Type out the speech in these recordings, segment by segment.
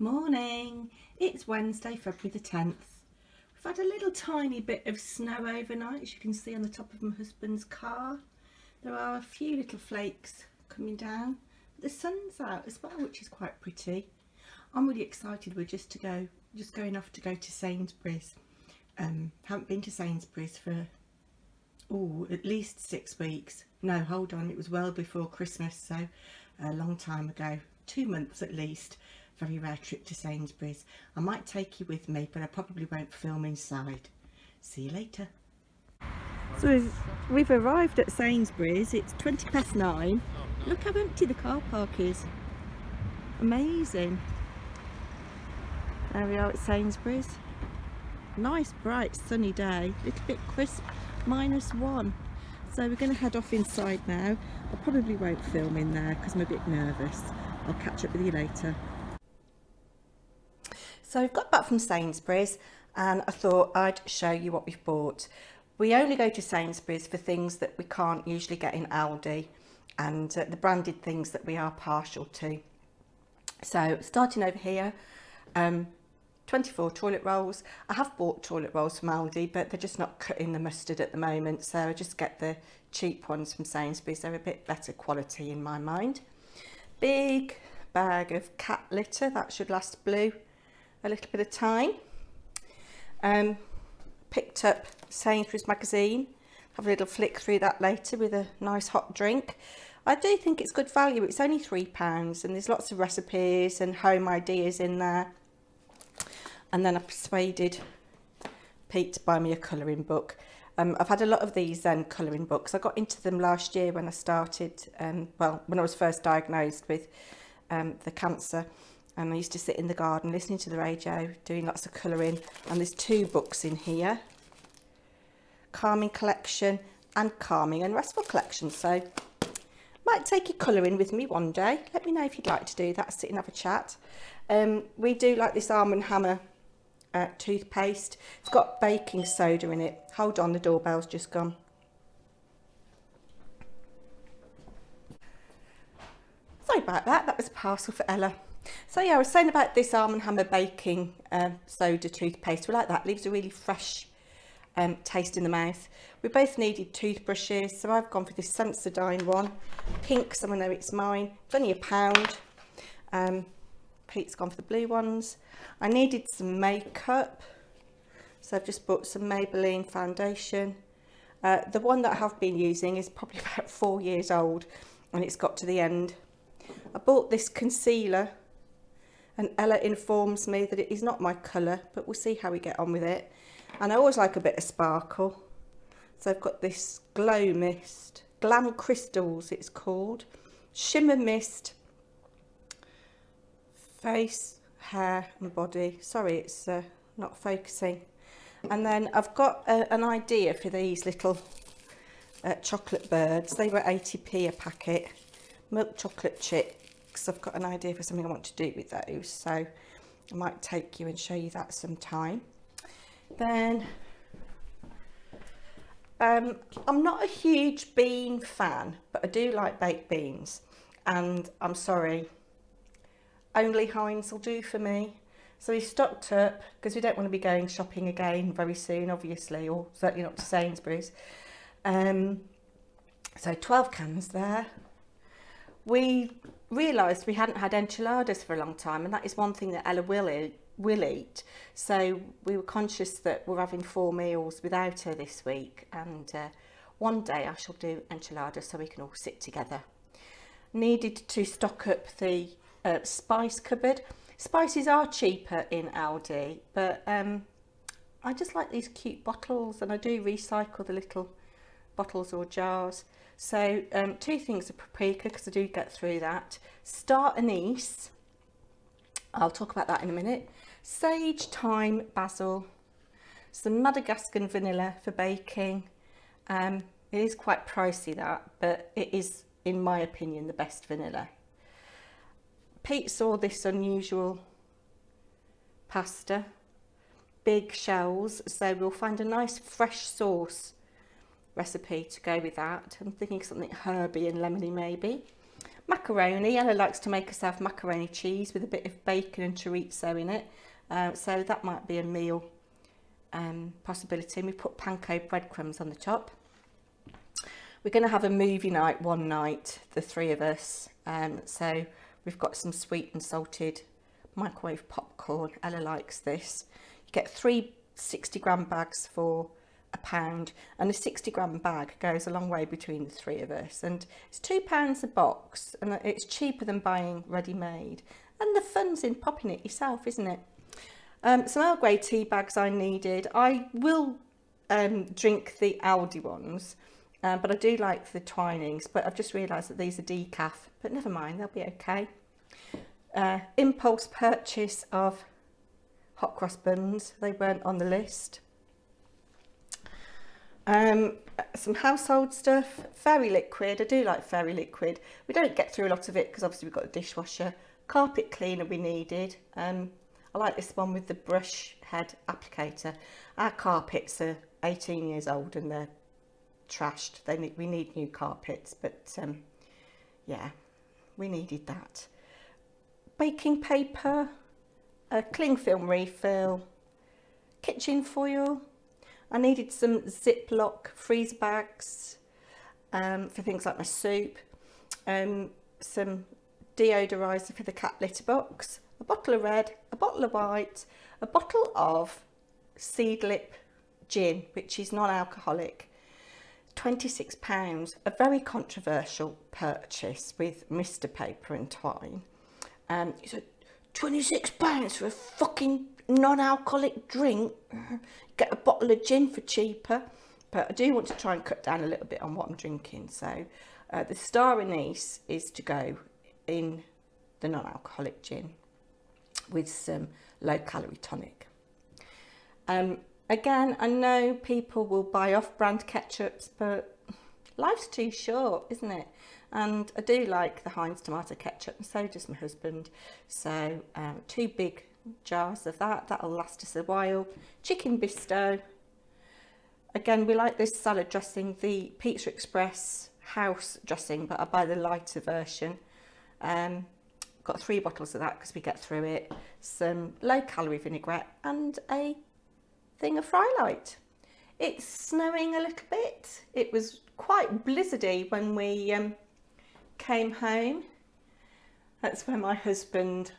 Morning, it's Wednesday, February the 10th. We've had a little tiny bit of snow overnight, as you can see on the top of my husband's car. There are a few little flakes coming down. The sun's out as well, which is quite pretty. I'm really excited. We're just going off to go to Sainsbury's. Haven't been to Sainsbury's for at least 6 weeks. No, hold on, it was well before Christmas, so a long time ago, 2 months at least. Very rare trip to Sainsbury's. I might take you with me, but I probably won't film inside. See you later. So we've arrived at Sainsbury's. It's 9:20. Look how empty the car park is. Amazing. There we are at Sainsbury's. Nice bright sunny day, a little bit crisp, -1. So we're going to head off inside now. I probably won't film in there because I'm a bit nervous. I'll catch up with you later. So we've got back from Sainsbury's and I thought I'd show you what we've bought. We only go to Sainsbury's for things that we can't usually get in Aldi and the branded things that we are partial to. So starting over here, 24 toilet rolls. I have bought toilet rolls from Aldi, but they're just not cutting the mustard at the moment, so I just get the cheap ones from Sainsbury's. They're a bit better quality in my mind. Big bag of cat litter, that should last Blue a little bit of time. Picked up Sainsbury's magazine, have a little flick through that later with a nice hot drink. I do think it's good value. It's only £3 and there's lots of recipes and home ideas in there. And then I persuaded Pete to buy me a colouring book. I've had a lot of these colouring books. I got into them last year when I started, when I was first diagnosed with the cancer. And I used to sit in the garden listening to the radio, doing lots of colouring. And there's 2 books in here. Calming Collection and Calming and Restful Collection. So might take your colouring with me one day. Let me know if you'd like to do that, sit and have a chat. We do like this Arm & Hammer toothpaste. It's got baking soda in it. Hold on, the doorbell's just gone. Sorry about that, that was a parcel for Ella. So yeah, I was saying about this Arm & Hammer baking soda toothpaste. We like that, leaves a really fresh taste in the mouth. We both needed toothbrushes, so I've gone for this Sensodyne one. Pink, so I know it's mine. It's only £1. Pete's gone for the blue ones. I needed some makeup, so I've just bought some Maybelline foundation. The one that I have been using is probably about 4 years old and it's got to the end. I bought this concealer and Ella informs me that it is not my colour, but we'll see how we get on with it. And I always like a bit of sparkle. So I've got this Glow Mist, Glam Crystals it's called, Shimmer Mist, face, hair and body. Sorry, it's not focusing. And then I've got an idea for these little chocolate birds. They were 80p a packet, milk chocolate chicks. I've got an idea for something I want to do with those, so I might take you and show you that sometime. Then I'm not a huge bean fan, but I do like baked beans, and I'm sorry, only Heinz will do for me. So we stocked up because we don't want to be going shopping again very soon, obviously, or certainly not to Sainsbury's. So 12 cans there. We realised we hadn't had enchiladas for a long time, and that is one thing that Ella will eat. So we were conscious that we're having 4 meals without her this week, and one day I shall do enchiladas so we can all sit together. Needed to stock up the spice cupboard. Spices are cheaper in Aldi, but I just like these cute bottles, and I do recycle the little bottles or jars. So 2 things of paprika, because I do get through that. Star anise, I'll talk about that in a minute. Sage, thyme, basil, some Madagascar vanilla for baking. It is quite pricey, that, but it is, in my opinion, the best vanilla. Pete saw this unusual pasta, big shells, so we'll find a nice fresh sauce recipe to go with that. I'm thinking something herby and lemony maybe. Macaroni. Ella likes to make herself macaroni cheese with a bit of bacon and chorizo in it. So that might be a meal possibility. And we put panko breadcrumbs on the top. We're going to have a movie night one night, the three of us. So we've got some sweet and salted microwave popcorn. Ella likes this. You get 3 60-gram bags for £1, and a 60-gram bag goes a long way between the three of us, and it's £2 a box, and it's cheaper than buying ready-made, and the fun's in popping it yourself, isn't it? Some Earl Grey tea bags I needed. I will drink the Aldi ones, but I do like the Twinings, but I've just realised that these are decaf, but never mind, they'll be okay. Impulse purchase of hot cross buns, they weren't on the list. Some household stuff, fairy liquid. I do like fairy liquid. We don't get through a lot of it because obviously we've got a dishwasher. Carpet cleaner we needed. I like this one with the brush head applicator. Our carpets are 18 years old and they're trashed. We need new carpets, but yeah, we needed that. Baking paper, a cling film refill, kitchen foil. I needed some Ziploc freezer bags for things like my soup, some deodorizer for the cat litter box, a bottle of red, a bottle of white, a bottle of Seedlip gin, which is non-alcoholic, £26, a very controversial purchase with Mr. Paper&Twine. He said, £26 for a fucking non-alcoholic drink, get a bottle of gin for cheaper. But I do want to try and cut down a little bit on what I'm drinking, so the star anise is to go in the non-alcoholic gin with some low-calorie tonic. Again, I know people will buy off-brand ketchups, but life's too short, isn't it? And I do like the Heinz tomato ketchup, and so does my husband. So 2 big jars of that, that'll last us a while. Chicken bisto. Again, we like this salad dressing, the Pizza Express house dressing, but I buy the lighter version. Got 3 bottles of that because we get through it. Some low-calorie vinaigrette and a thing of Frylight. It's snowing a little bit. It was quite blizzardy when we came home. That's where my husband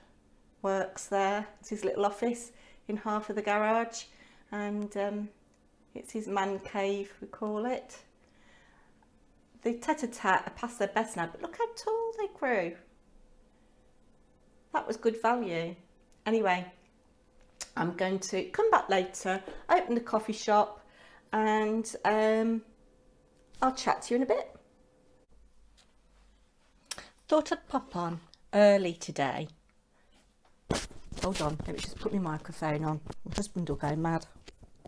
works there. It's his little office in half of the garage, and it's his man cave, we call it. The tete-a-tete are past their best now, but look how tall they grew. That was good value. Anyway, I'm going to come back later, open the coffee shop, and I'll chat to you in a bit. Thought I'd pop on early today. Hold on, let me just put my microphone on. My husband will go mad.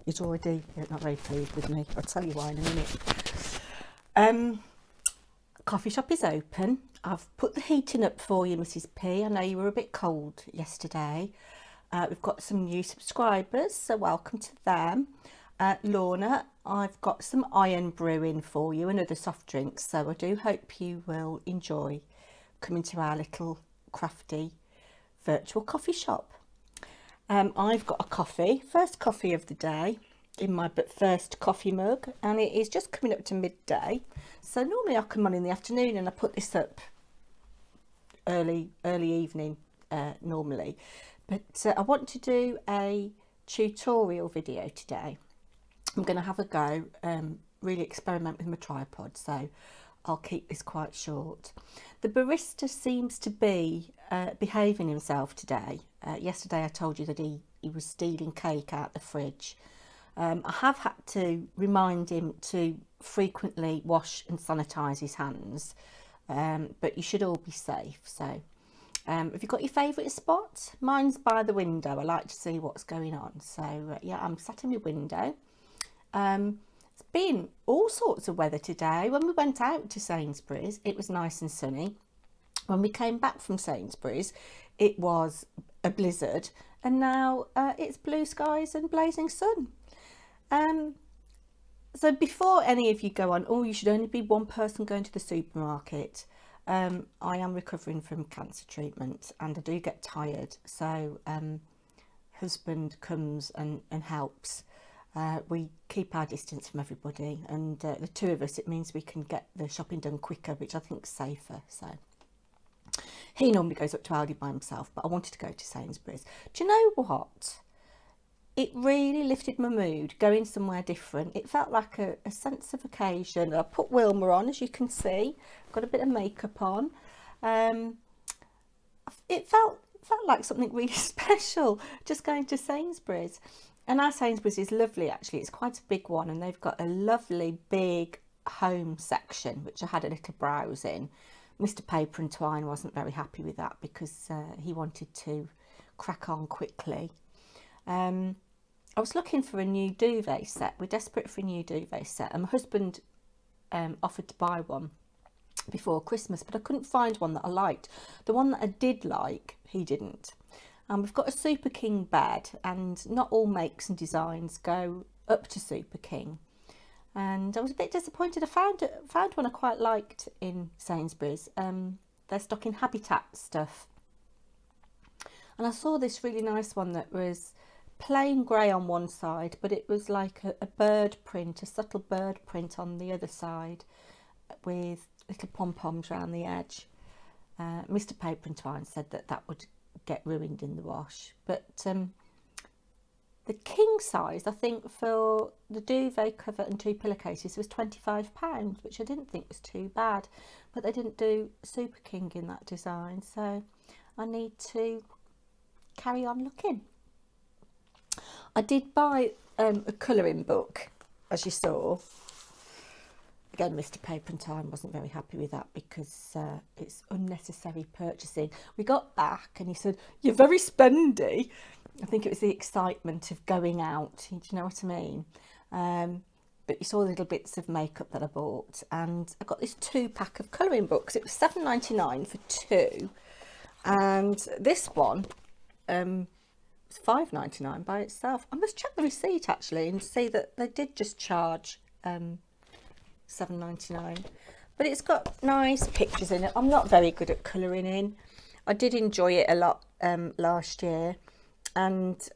He's already not very pleased with me. I'll tell you why in a minute. Coffee shop is open. I've put the heating up for you, Mrs. P. I know you were a bit cold yesterday. We've got some new subscribers, so welcome to them. Lorna, I've got some iron brewing for you and other soft drinks, so I do hope you will enjoy coming to our little crafty virtual coffee shop. I've got a coffee, first coffee of the day in my first coffee mug, and it is just coming up to midday. So normally I come on in the afternoon and I put this up early evening normally, but I want to do a tutorial video today. I'm going to have a go, really experiment with my tripod, so I'll keep this quite short. The barista seems to be behaving himself today. Yesterday I told you that he was stealing cake out the fridge. I have had to remind him to frequently wash and sanitise his hands, but you should all be safe. So have you got your favourite spot? Mine's by the window. I like to see what's going on. So yeah, I'm sat in my window. It's been all sorts of weather today. When we went out to Sainsbury's, it was nice and sunny. When we came back from Sainsbury's, it was a blizzard, and now it's blue skies and blazing sun. So before any of you go on, oh, you should only be one person going to the supermarket, I am recovering from cancer treatment and I do get tired, so husband comes and helps. We keep our distance from everybody, and the two of us, it means we can get the shopping done quicker, which I think is safer. So he normally goes up to Aldi by himself, but I wanted to go to Sainsbury's. Do you know what? It really lifted my mood going somewhere different. It felt like a sense of occasion. I put Wilma on, as you can see. Got a bit of makeup on. It felt like something really special, just going to Sainsbury's. And our Sainsbury's is lovely, actually. It's quite a big one, and they've got a lovely big home section, which I had a little browse in. Mr. Paper&Twine wasn't very happy with that because he wanted to crack on quickly. I was looking for a new duvet set. We're desperate for a new duvet set, and my husband offered to buy one before Christmas, but I couldn't find one that I liked. The one that I did like, he didn't. We've got a Super King bed, and not all makes and designs go up to Super King. And I was a bit disappointed. I found one I quite liked in Sainsbury's. They're stocking Habitat stuff. And I saw this really nice one that was plain grey on one side, but it was like a bird print, a subtle bird print on the other side with little pom-poms around the edge. Mr. Paper&Twine said that would get ruined in the wash. But the king size, I think, for the duvet cover and 2 pillowcases was £25, which I didn't think was too bad. But they didn't do Super King in that design, so I need to carry on looking. I did buy a colouring book, as you saw. Again, Mr. Paper&Twine wasn't very happy with that because it's unnecessary purchasing. We got back and he said, "You're very spendy." I think it was the excitement of going out. Do you know what I mean? But you saw little bits of makeup that I bought, and I got this 2-pack of colouring books. It was £7.99 for 2, and this one was £5.99 by itself. I must check the receipt actually and see that they did just charge £7.99, but it's got nice pictures in it. I'm not very good at colouring in. I did enjoy it a lot last year, and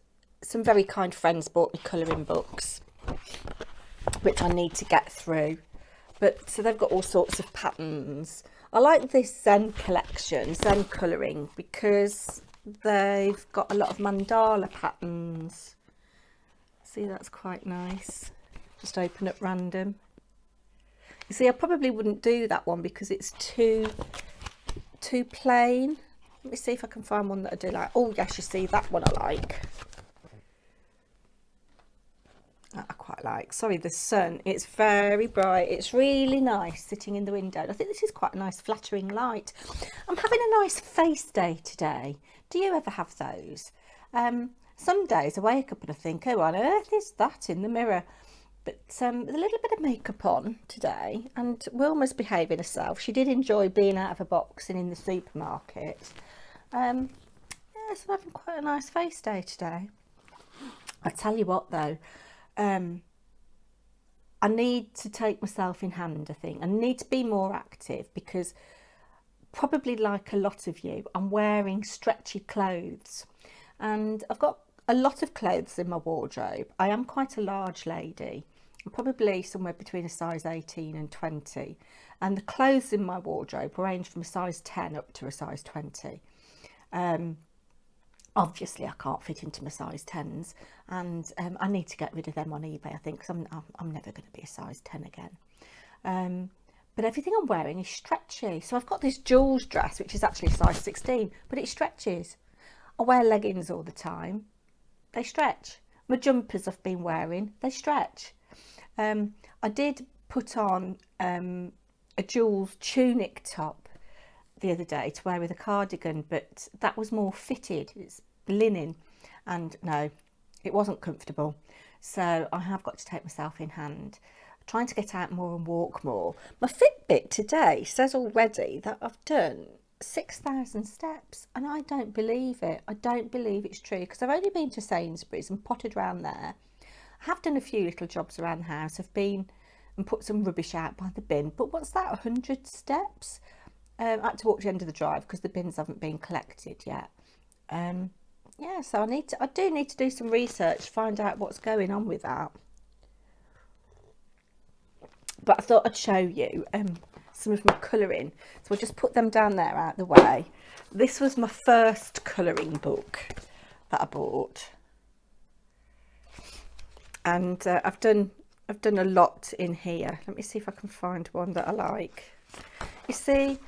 some very kind friends bought me colouring books, which I need to get through. But so they've got all sorts of patterns. I like this Zen collection, Zen colouring, because they've got a lot of mandala patterns. See, that's quite nice. Just open up random. You see, I probably wouldn't do that one because it's too plain. Let me see if I can find one that I do like. Oh yes, you see, that one I like. That I quite like. Sorry, the sun, it's very bright. It's really nice sitting in the window. And I think this is quite a nice flattering light. I'm having a nice face day today. Do you ever have those? Some days I wake up and I think, oh, on earth is that in the mirror? But with a little bit of makeup on today, and Wilma's behaving herself. She did enjoy being out of a box and in the supermarket. Yes, I'm having quite a nice face day today. I tell you what though, I need to take myself in hand, I think. I need to be more active because, probably like a lot of you, I'm wearing stretchy clothes. And I've got a lot of clothes in my wardrobe. I am quite a large lady. I'm probably somewhere between a size 18 and 20. And the clothes in my wardrobe range from a size 10 up to a size 20. Obviously I can't fit into my size 10s, and I need to get rid of them on eBay, I think, because I'm never going to be a size 10 again. But everything I'm wearing is stretchy. So I've got this Jules dress, which is actually size 16, but it stretches. I wear leggings all the time. They stretch. My jumpers I've been wearing, they stretch. I did put on a Jules tunic top the other day to wear with a cardigan, but that was more fitted. It's linen, and no, it wasn't comfortable. So I have got to take myself in hand. I'm trying to get out more and walk more. My Fitbit today says already that I've done 6,000 steps, and I don't believe it. I don't believe it's true, because I've only been to Sainsbury's and potted around there. I have done a few little jobs around the house. I've been and put some rubbish out by the bin, but what's that, 100 steps? I had to walk to the end of the drive because the bins haven't been collected yet. Yeah, so I do need to do some research, find out what's going on with that. But I thought I'd show you some of my colouring. So I'll just put them down there out the way. This was my first colouring book that I bought. And I've done a lot in here. Let me see if I can find one that I like. You see,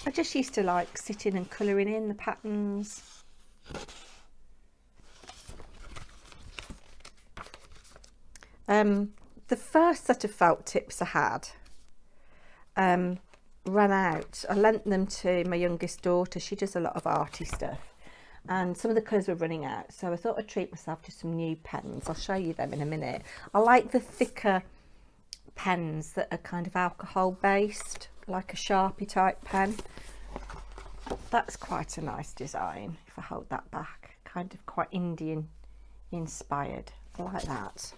I just used to like sitting and colouring in the patterns. The first set of felt tips I had ran out. I lent them to my youngest daughter. She does a lot of arty stuff, and some of the colours were running out, so I thought I'd treat myself to some new pens. I'll show you them in a minute. I like the thicker pens that are kind of alcohol based, like a Sharpie type pen. That's quite a nice design. If I hold that back, kind of quite Indian inspired. I like that.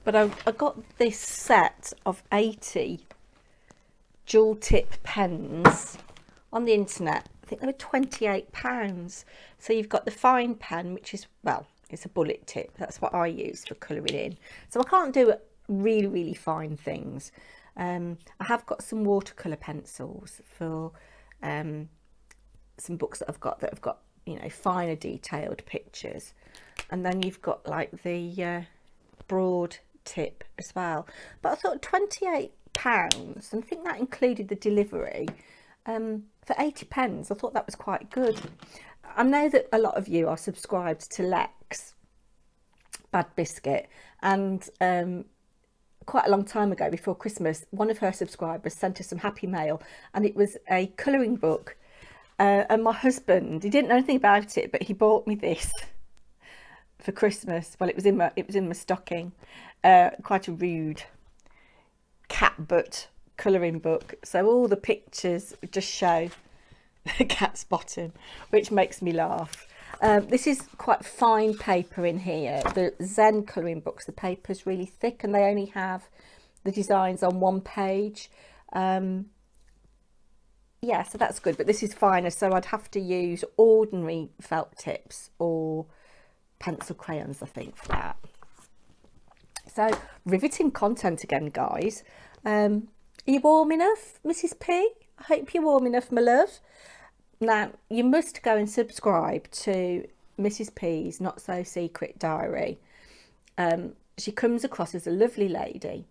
But I got this set of 80 dual tip pens on the internet. I think they were £28. So you've got the fine pen, which is, well, it's a bullet tip. That's what I use for colouring in. So I can't do really, really fine things. I have got some watercolour pencils for some books that have got, you know, finer detailed pictures. And then you've got like the broad tip as well. But I thought £28, and I think that included the delivery. For 80 pence, I thought that was quite good. I know that a lot of you are subscribed to Lex Bad Biscuit, and quite a long time ago, before Christmas, one of her subscribers sent her some happy mail, and it was a colouring book. And my husband, he didn't know anything about it, but he bought me this for Christmas. Well, it was in my stocking. Quite a rude cat butt colouring book, so all the pictures just show the cat's bottom, which makes me laugh. This is quite fine paper in here. The Zen colouring books, the paper's really thick, and they only have the designs on one page. Yeah, so that's good, but this is finer, so I'd have to use ordinary felt tips or pencil crayons, I think, for that. So, riveting content again, guys. Are you warm enough, Mrs. P? I hope you're warm enough, my love. Now, you must go and subscribe to Mrs. P's Not So Secret Diary. She comes across as a lovely lady,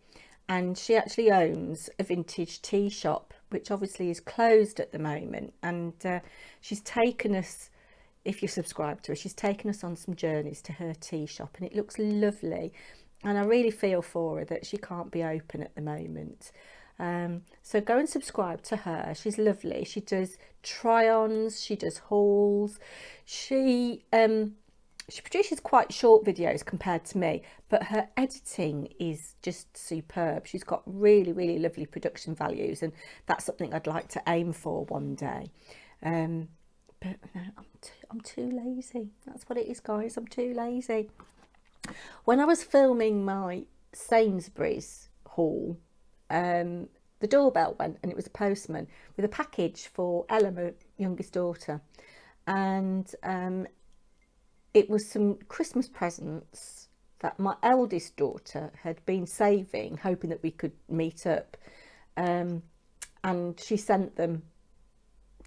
and she actually owns a vintage tea shop, which obviously is closed at the moment. And she's taken us, if you subscribe to her, she's taken us on some journeys to her tea shop, and it looks lovely. And I really feel for her that she can't be open at the moment. So go and subscribe to her. She's lovely. She does try-ons, she does hauls. She produces quite short videos compared to me, but her editing is just superb. She's got really, really lovely production values, and that's something I'd like to aim for one day. But no, I'm too lazy. That's what it is, guys. I'm too lazy. When I was filming my Sainsbury's haul, the doorbell went, and it was a postman with a package for Ella, my youngest daughter, and it was some Christmas presents that my eldest daughter had been saving, hoping that we could meet up, and she sent them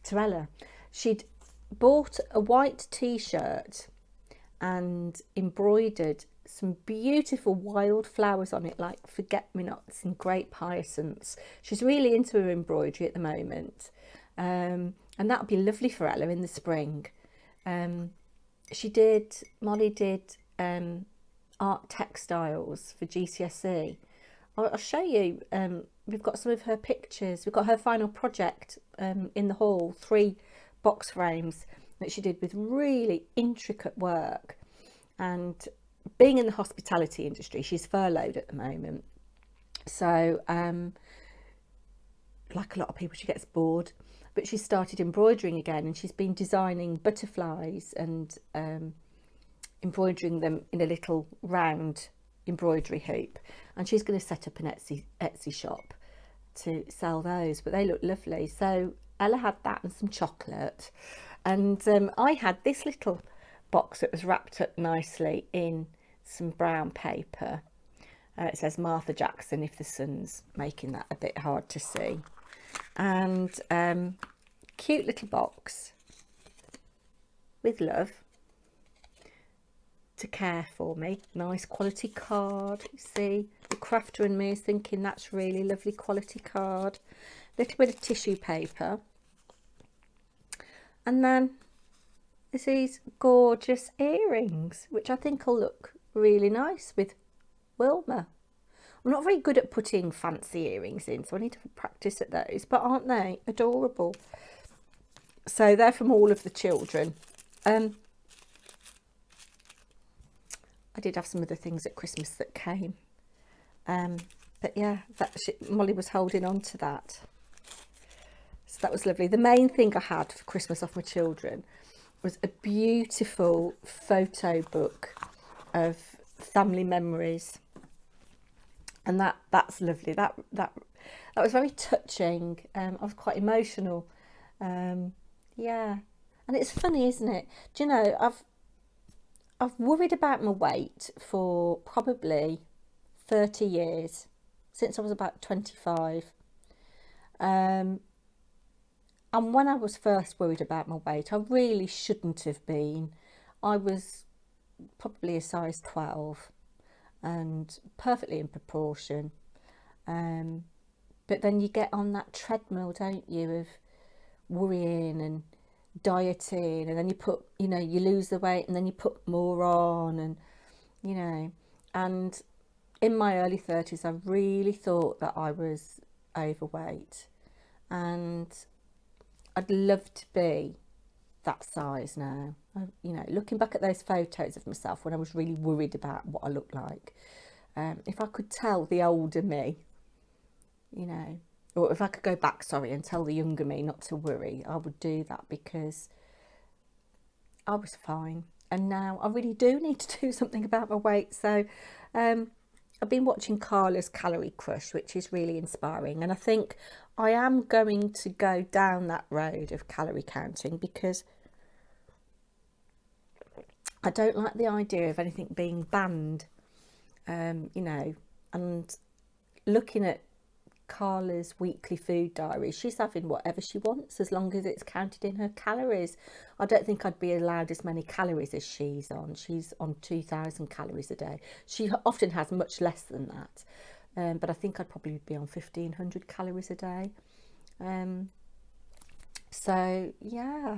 to Ella. She'd bought a white t-shirt and embroidered some beautiful wild flowers on it, like forget-me-nots and grape hyacinths. She's really into her embroidery at the moment, and that would be lovely for Ella in the spring. Molly did art textiles for GCSE. I'll show you. We've got some of her pictures. We've got her final project in the hall, 3 box frames that she did with really intricate work. And being in the hospitality industry, she's furloughed at the moment, so like a lot of people, she gets bored, but she started embroidering again, and she's been designing butterflies and embroidering them in a little round embroidery hoop, and she's going to set up an Etsy shop. to sell those, but they look lovely. So Ella had that and some chocolate, and I had this little box that was wrapped up nicely in some brown paper. It says Martha Jackson, if the sun's making that a bit hard to see. And cute little box with love to care for me. Nice quality card. You see, the crafter and me is thinking that's really lovely quality card. Little bit of tissue paper. And then there's these gorgeous earrings, which I think will look really nice with Wilma. I'm not very good at putting fancy earrings in, so I need to practice at those, but aren't they adorable? So they're from all of the children. I did have some other things at Christmas that came, but yeah, Molly was holding on to that, so that was lovely. The main thing I had for Christmas off my children was a beautiful photo book of family memories, and that's lovely. That was very touching. I was quite emotional. Yeah, and it's funny, isn't it? Do you know, I've worried about my weight for probably 30 years, since I was about 25. And when I was first worried about my weight, I really shouldn't have been. I was probably a size 12 and perfectly in proportion. But then you get on that treadmill, don't you, of worrying and dieting, and then you put, you know, you lose the weight and then you put more on, and you know, and in my early 30s I really thought that I was overweight, and I'd love to be that size now. You know, looking back at those photos of myself when I was really worried about what I looked like, if I could tell the older me, you know, or if I could go back, sorry, and tell the younger me not to worry, I would do that, because I was fine. And now I really do need to do something about my weight. So I've been watching Carla's Calorie Crush, which is really inspiring. And I think I am going to go down that road of calorie counting, because I don't like the idea of anything being banned, you know, and looking at Carla's weekly food diary, she's having whatever she wants as long as it's counted in her calories. I don't think I'd be allowed as many calories as she's on. She's on 2,000 calories a day. She often has much less than that, but I think I'd probably be on 1,500 calories a day. So yeah,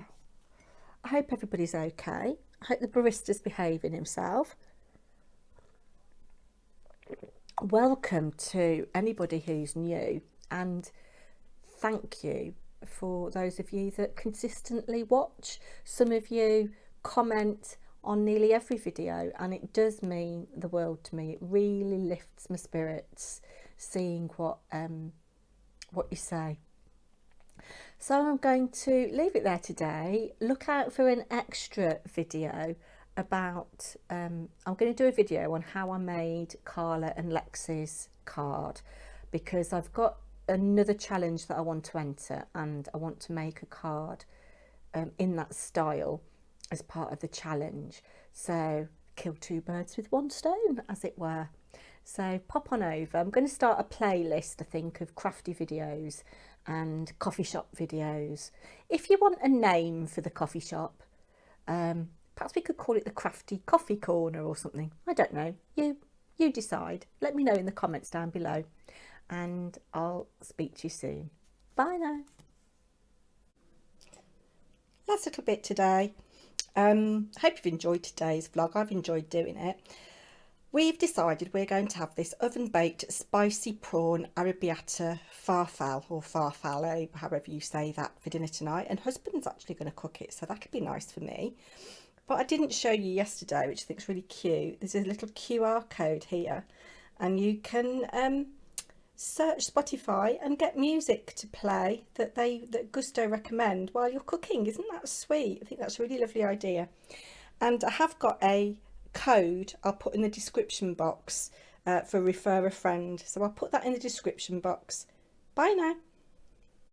I hope everybody's okay. I hope the barista's behaving himself. Welcome to anybody who's new, and thank you for those of you that consistently watch. Some of you comment on nearly every video, and it does mean the world to me. It really lifts my spirits seeing what you say. So I'm going to leave it there today. Look out for an extra video about I'm going to do a video on how I made Carla and Lexi's card, because I've got another challenge that I want to enter, and I want to make a card in that style as part of the challenge. So kill two birds with one stone, as it were. So pop on over. I'm going to start a playlist, I think, of crafty videos and coffee shop videos. If you want a name for the coffee shop, perhaps we could call it the Crafty Coffee Corner or something. I don't know. You decide. Let me know in the comments down below, and I'll speak to you soon. Bye now. Last little bit today. Hope you've enjoyed today's vlog. I've enjoyed doing it. We've decided we're going to have this oven-baked spicy prawn arrabbiata farfalle, or farfalle, however you say that, for dinner tonight. And husband's actually going to cook it, so that'll be nice for me. But I didn't show you yesterday, which I think is really cute. There's a little QR code here, and you can search Spotify and get music to play that Gusto recommend while you're cooking. Isn't that sweet? I think that's a really lovely idea. And I have got a code I'll put in the description box for refer a friend. So I'll put that in the description box. Bye now.